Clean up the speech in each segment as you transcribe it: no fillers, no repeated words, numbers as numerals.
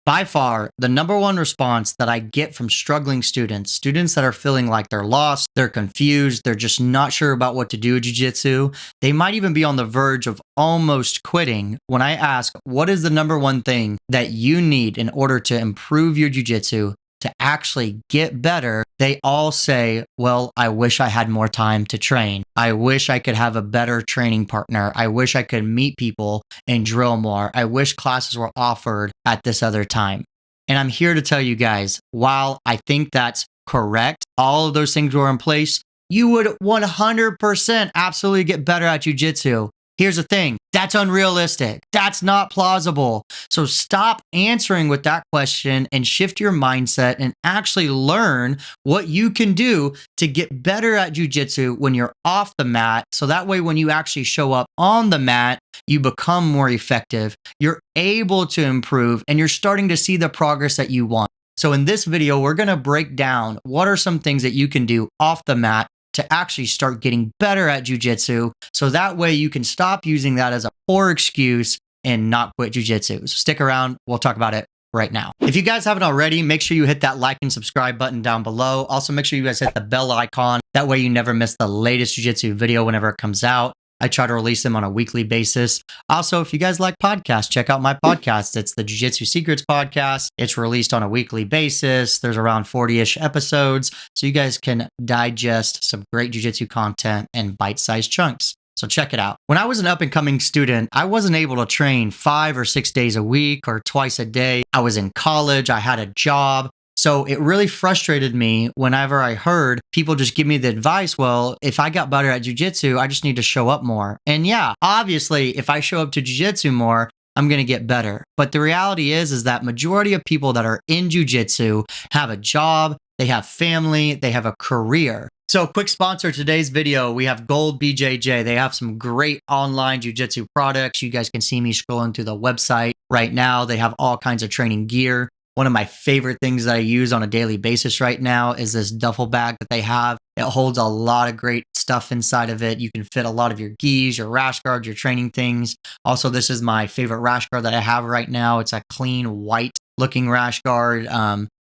By far, the number one response that I get from struggling students that are feeling like they're lost, they're confused, they're just not sure about what to do with jiu-jitsu, they might even be on the verge of almost quitting. When I ask, what is the number one thing that you need in order to improve your jiu-jitsu, to actually get better, they all say, well, I wish I had more time to train. I wish I could have a better training partner. I wish I could meet people and drill more. I wish classes were offered at this other time. And I'm here to tell you guys, while I think that's correct, all of those things were in place, you would 100% absolutely get better at jiu-jitsu. Here's the thing, that's unrealistic. That's not plausible. So stop answering with that question and shift your mindset and actually learn what you can do to get better at jiu-jitsu when you're off the mat. So that way, when you actually show up on the mat, you become more effective. You're able to improve and you're starting to see the progress that you want. So in this video, we're going to break down what are some things that you can do off the mat to actually start getting better at jiu-jitsu. So that way you can stop using that as a poor excuse and not quit jiu-jitsu. So stick around. We'll talk about it right now. If you guys haven't already, make sure you hit that like and subscribe button down below. Also, make sure you guys hit the bell icon. That way you never miss the latest jiu-jitsu video whenever it comes out. I try to release them on a weekly basis. Also, if you guys like podcasts, check out my podcast. It's the Jiu-Jitsu Secrets podcast. It's released on a weekly basis. There's around 40-ish episodes, so you guys can digest some great jiu-jitsu content in bite-sized chunks. So check it out. When I was an up-and-coming student, I wasn't able to train 5 or 6 days a week or twice a day. I was in college. I had a job. So it really frustrated me whenever I heard people just give me the advice, well, if I got better at jiu-jitsu, I just need to show up more. And yeah, obviously, if I show up to jiu-jitsu more, I'm going to get better. But the reality is that majority of people that are in jiu-jitsu have a job, they have family, they have a career. So quick sponsor today's video, we have Gold BJJ. They have some great online jiu-jitsu products. You guys can see me scrolling through the website right now. They have all kinds of training gear. One of my favorite things that I use on a daily basis right now is this duffel bag that they have. It holds a lot of great stuff inside of it. You can fit a lot of your gis, your rash guards, your training things. Also, this is my favorite rash guard that I have right now. It's a clean white looking rash guard.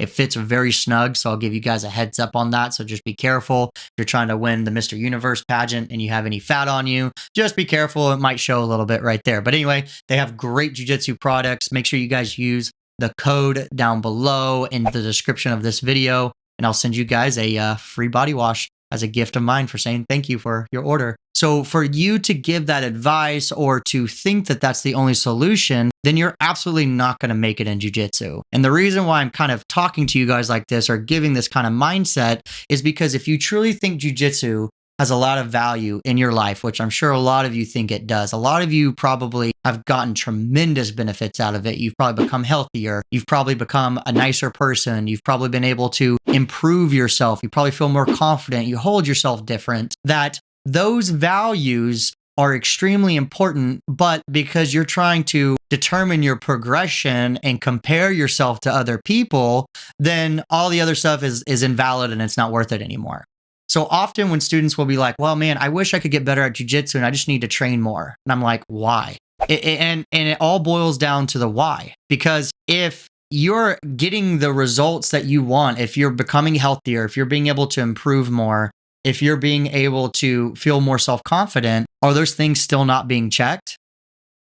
It fits very snug, so I'll give you guys a heads up on that. So just be careful. If you're trying to win the Mr. Universe pageant and you have any fat on you, just be careful. It might show a little bit right there. But anyway, they have great jiu-jitsu products. Make sure you guys use the code down below in the description of this video, and I'll send you guys a free body wash as a gift of mine for saying thank you for your order. So for you to give that advice or to think that that's the only solution, then you're absolutely not going to make it in jiu-jitsu. And the reason why I'm kind of talking to you guys like this or giving this kind of mindset is because if you truly think jiu-jitsu has a lot of value in your life, which I'm sure a lot of you think it does. A lot of you probably have gotten tremendous benefits out of it. You've probably become healthier. You've probably become a nicer person. You've probably been able to improve yourself. You probably feel more confident. You hold yourself different. That those values are extremely important, but because you're trying to determine your progression and compare yourself to other people, then all the other stuff is invalid and it's not worth it anymore. So often when students will be like, well, man, I wish I could get better at jiu-jitsu and I just need to train more. And I'm like, why? And it all boils down to the why. Because if you're getting the results that you want, if you're becoming healthier, if you're being able to improve more, if you're being able to feel more self-confident, are those things still not being checked?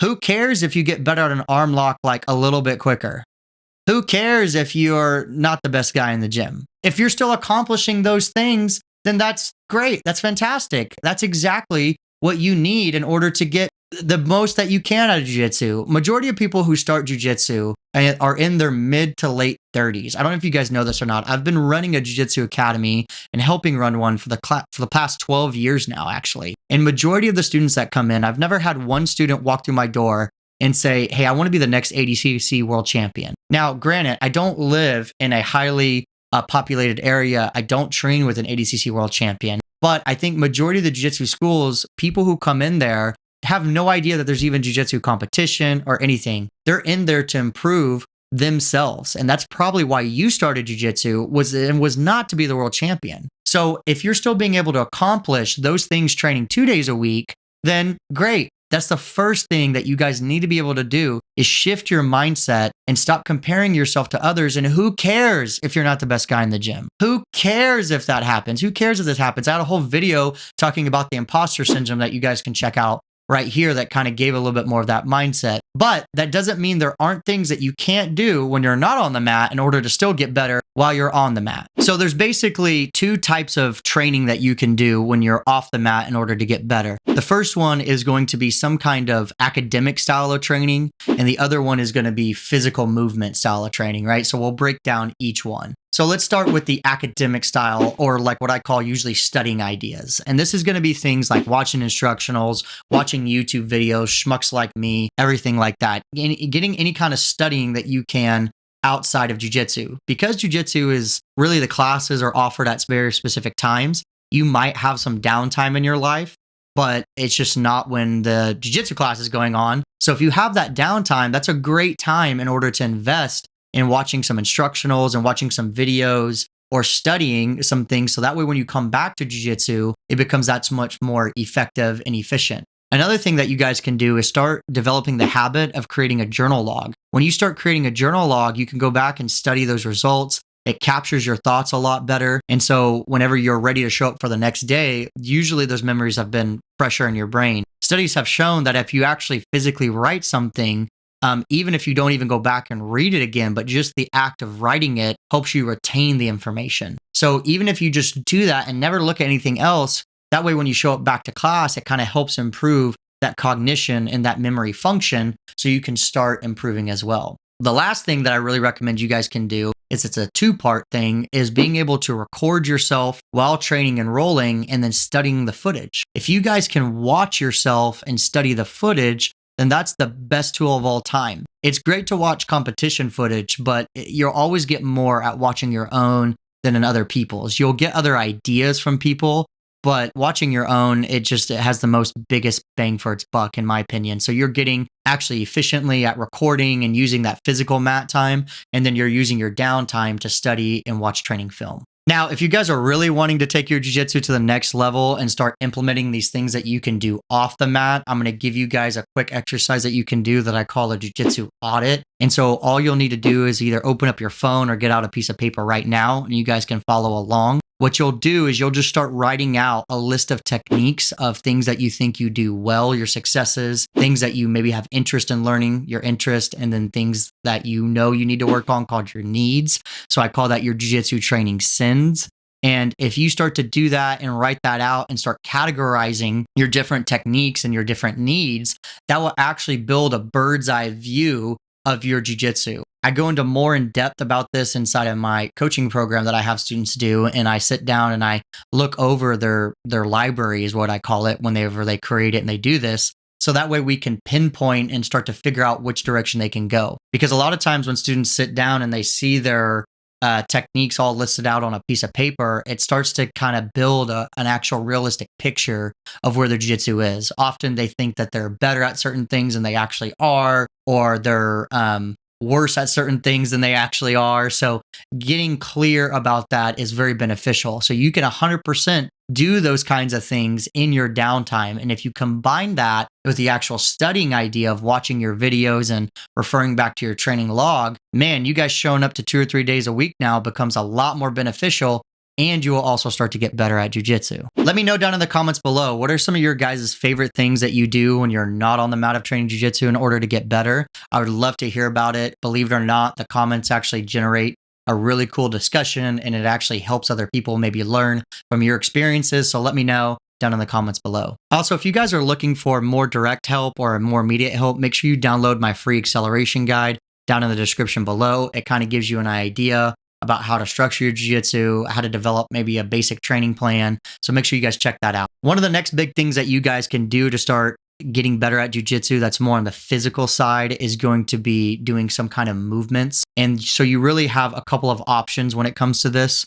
Who cares if you get better at an arm lock like a little bit quicker? Who cares if you're not the best guy in the gym? If you're still accomplishing those things, then that's great. That's fantastic. That's exactly what you need in order to get the most that you can out of jiu-jitsu. Majority of people who start jiu-jitsu are in their mid to late 30s. I don't know if you guys know this or not. I've been running a jiu-jitsu academy and helping run one for the past 12 years now, actually. And majority of the students that come in, I've never had one student walk through my door and say, hey, I want to be the next ADCC world champion. Now, granted, I don't live in a highly populated area. I don't train with an ADCC world champion, but I think majority of the jiu-jitsu schools, people who come in there have no idea that there's even jiu-jitsu competition or anything. They're in there to improve themselves. And that's probably why you started jiu-jitsu was not to be the world champion. So if you're still being able to accomplish those things training 2 days a week, then great. That's the first thing that you guys need to be able to do is shift your mindset and stop comparing yourself to others. And who cares if you're not the best guy in the gym? Who cares if that happens? Who cares if this happens? I had a whole video talking about the imposter syndrome that you guys can check out right here that kind of gave a little bit more of that mindset. But that doesn't mean there aren't things that you can't do when you're not on the mat in order to still get better while you're on the mat. So there's basically two types of training that you can do when you're off the mat in order to get better. The first one is going to be some kind of academic style of training, and the other one is going to be physical movement style of training, right? So we'll break down each one. So let's start with the academic style, or like what I call usually studying ideas. And this is going to be things like watching instructionals, watching YouTube videos, schmucks like me, everything like that. Getting any kind of studying that you can outside of jiu-jitsu. Because jiu-jitsu is really the classes are offered at very specific times, you might have some downtime in your life, but it's just not when the jiu-jitsu class is going on. So if you have that downtime, that's a great time in order to invest in watching some instructionals and watching some videos or studying some things. So that way, when you come back to jiu-jitsu, it becomes that much more effective and efficient. Another thing that you guys can do is start developing the habit of creating a journal log. When you start creating a journal log, you can go back and study those results. It captures your thoughts a lot better. And so whenever you're ready to show up for the next day, usually those memories have been fresher in your brain. Studies have shown that if you actually physically write something, even if you don't even go back and read it again, but just the act of writing it helps you retain the information. So even if you just do that and never look at anything else, that way when you show up back to class, it kind of helps improve that cognition and that memory function so you can start improving as well. The last thing that I really recommend you guys can do is it's a two-part thing, is being able to record yourself while training and rolling and then studying the footage. If you guys can watch yourself and study the footage, then that's the best tool of all time. It's great to watch competition footage, but you'll always get more at watching your own than in other people's. You'll get other ideas from people, but watching your own, it has the most biggest bang for its buck, in my opinion. So you're getting actually efficiently at recording and using that physical mat time, and then you're using your downtime to study and watch training film. Now, if you guys are really wanting to take your jiu-jitsu to the next level and start implementing these things that you can do off the mat, I'm going to give you guys a quick exercise that you can do that I call a jiu-jitsu audit. And so all you'll need to do is either open up your phone or get out a piece of paper right now, and you guys can follow along. What you'll do is you'll just start writing out a list of techniques of things that you think you do well, your successes, things that you maybe have interest in learning, your interest, and then things that you know you need to work on called your needs. So I call that your jiu-jitsu training sins. And if you start to do that and write that out and start categorizing your different techniques and your different needs, that will actually build a bird's eye view of your jiu-jitsu. I go into more in depth about this inside of my coaching program that I have students do. And I sit down and I look over their library is what I call it whenever they create it and they do this. So that way we can pinpoint and start to figure out which direction they can go. Because a lot of times when students sit down and they see their techniques all listed out on a piece of paper, it starts to kind of build an actual realistic picture of where their jiu-jitsu is. Often they think that they're better at certain things than they actually are, or they're worse at certain things than they actually are. So getting clear about that is very beneficial. So you can 100% do those kinds of things in your downtime. And if you combine that with the actual studying idea of watching your videos and referring back to your training log, man, you guys showing up to 2 or 3 days a week now becomes a lot more beneficial. And you will also start to get better at jiu-jitsu. Let me know down in the comments below, what are some of your guys' favorite things that you do when you're not on the mat of training jiu-jitsu in order to get better? I would love to hear about it. Believe it or not, the comments actually generate a really cool discussion, and it actually helps other people maybe learn from your experiences. So let me know down in the comments below. Also, if you guys are looking for more direct help or more immediate help, make sure you download my free acceleration guide down in the description below. It kind of gives you an idea about how to structure your jiu-jitsu, how to develop maybe a basic training plan. So make sure you guys check that out. One of the next big things that you guys can do to start getting better at jiu-jitsu that's more on the physical side is going to be doing some kind of movements. And so you really have a couple of options when it comes to this.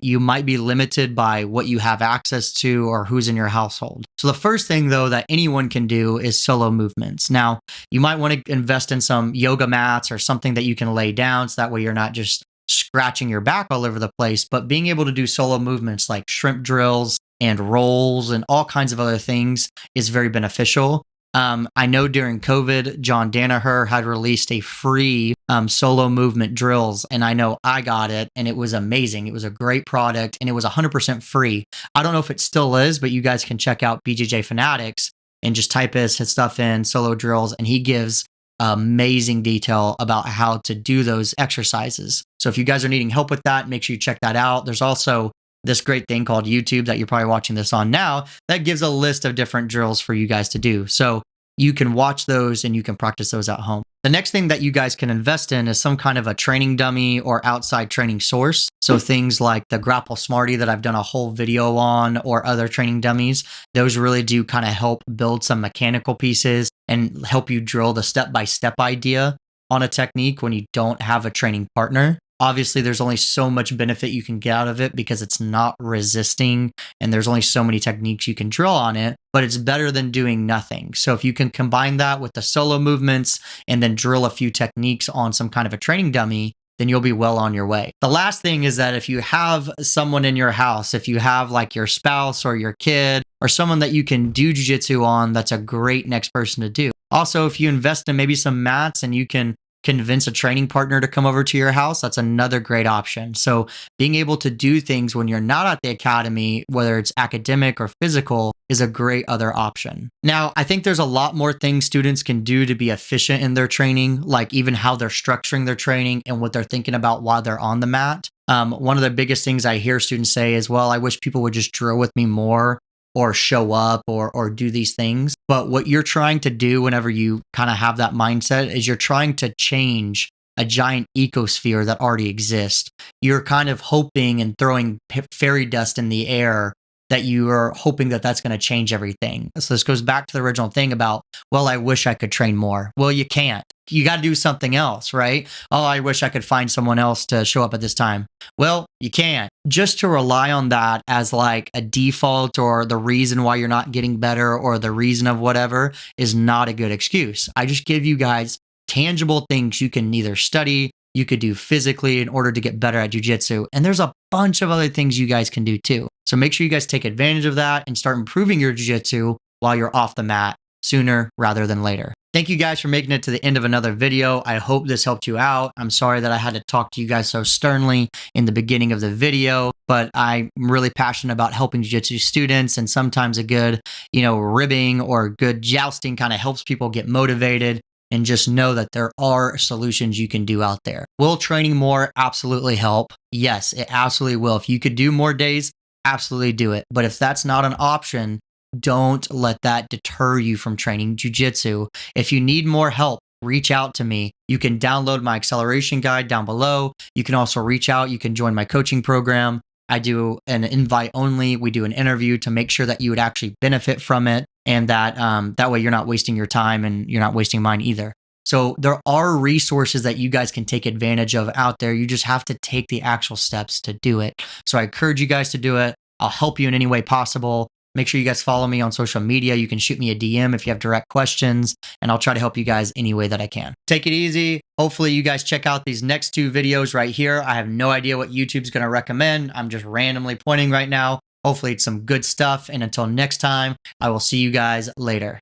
You might be limited by what you have access to or who's in your household. So the first thing though that anyone can do is solo movements. Now, you might want to invest in some yoga mats or something that you can lay down so that way you're not just scratching your back all over the place, but being able to do solo movements like shrimp drills and rolls and all kinds of other things is very beneficial. I know during COVID, John Danaher had released a free solo movement drills, and I know I got it, and it was amazing. It was a great product, and it was 100% free. I don't know if it still is, but you guys can check out BJJ Fanatics and just type his stuff in, solo drills, and he gives amazing detail about how to do those exercises. So if you guys are needing help with that, make sure you check that out. There's also this great thing called YouTube that you're probably watching this on now that gives a list of different drills for you guys to do. So you can watch those and you can practice those at home. The next thing that you guys can invest in is some kind of a training dummy or outside training source. So things like the Grapple Smarty that I've done a whole video on, or other training dummies, those really do kind of help build some mechanical pieces and help you drill the step-by-step idea on a technique when you don't have a training partner. Obviously, there's only so much benefit you can get out of it because it's not resisting and there's only so many techniques you can drill on it, but it's better than doing nothing. So if you can combine that with the solo movements and then drill a few techniques on some kind of a training dummy, then you'll be well on your way. The last thing is that if you have someone in your house, if you have like your spouse or your kid or someone that you can do jiu-jitsu on, that's a great next person to do. Also, if you invest in maybe some mats and you can convince a training partner to come over to your house, that's another great option. So being able to do things when you're not at the academy, whether it's academic or physical, is a great other option. Now, I think there's a lot more things students can do to be efficient in their training, like even how they're structuring their training and what they're thinking about while they're on the mat. One of the biggest things I hear students say is, well, I wish people would just drill with me more or show up or do these things. But what you're trying to do whenever you kind of have that mindset is you're trying to change a giant ecosphere that already exists. You're kind of hoping and throwing fairy dust in the air that you are hoping that that's going to change everything. So this goes back to the original thing about, well, I wish I could train more. Well, you can't. You got to do something else, right? Oh, I wish I could find someone else to show up at this time. Well, you can't. Just to rely on that as like a default or the reason why you're not getting better or the reason of whatever is not a good excuse. I just give you guys tangible things you can either study, you could do physically in order to get better at jiu-jitsu. And there's a bunch of other things you guys can do too. So make sure you guys take advantage of that and start improving your jiu-jitsu while you're off the mat sooner rather than later. Thank you guys for making it to the end of another video. I hope this helped you out. I'm sorry that I had to talk to you guys so sternly in the beginning of the video, but I'm really passionate about helping jiu-jitsu students, and sometimes a good, ribbing or good jousting kind of helps people get motivated. And just know that there are solutions you can do out there. Will training more absolutely help? Yes, it absolutely will. If you could do more days, absolutely do it. But if that's not an option, don't let that deter you from training jiu-jitsu. If you need more help, reach out to me. You can download my acceleration guide down below. You can also reach out. You can join my coaching program. I do an invite only. We do an interview to make sure that you would actually benefit from it, and that way you're not wasting your time and you're not wasting mine either. So there are resources that you guys can take advantage of out there. You just have to take the actual steps to do it. So I encourage you guys to do it. I'll help you in any way possible. Make sure you guys follow me on social media. You can shoot me a DM if you have direct questions, and I'll try to help you guys any way that I can. Take it easy. Hopefully you guys check out these next two videos right here. I have no idea what YouTube's going to recommend. I'm just randomly pointing right now. Hopefully it's some good stuff. And until next time, I will see you guys later.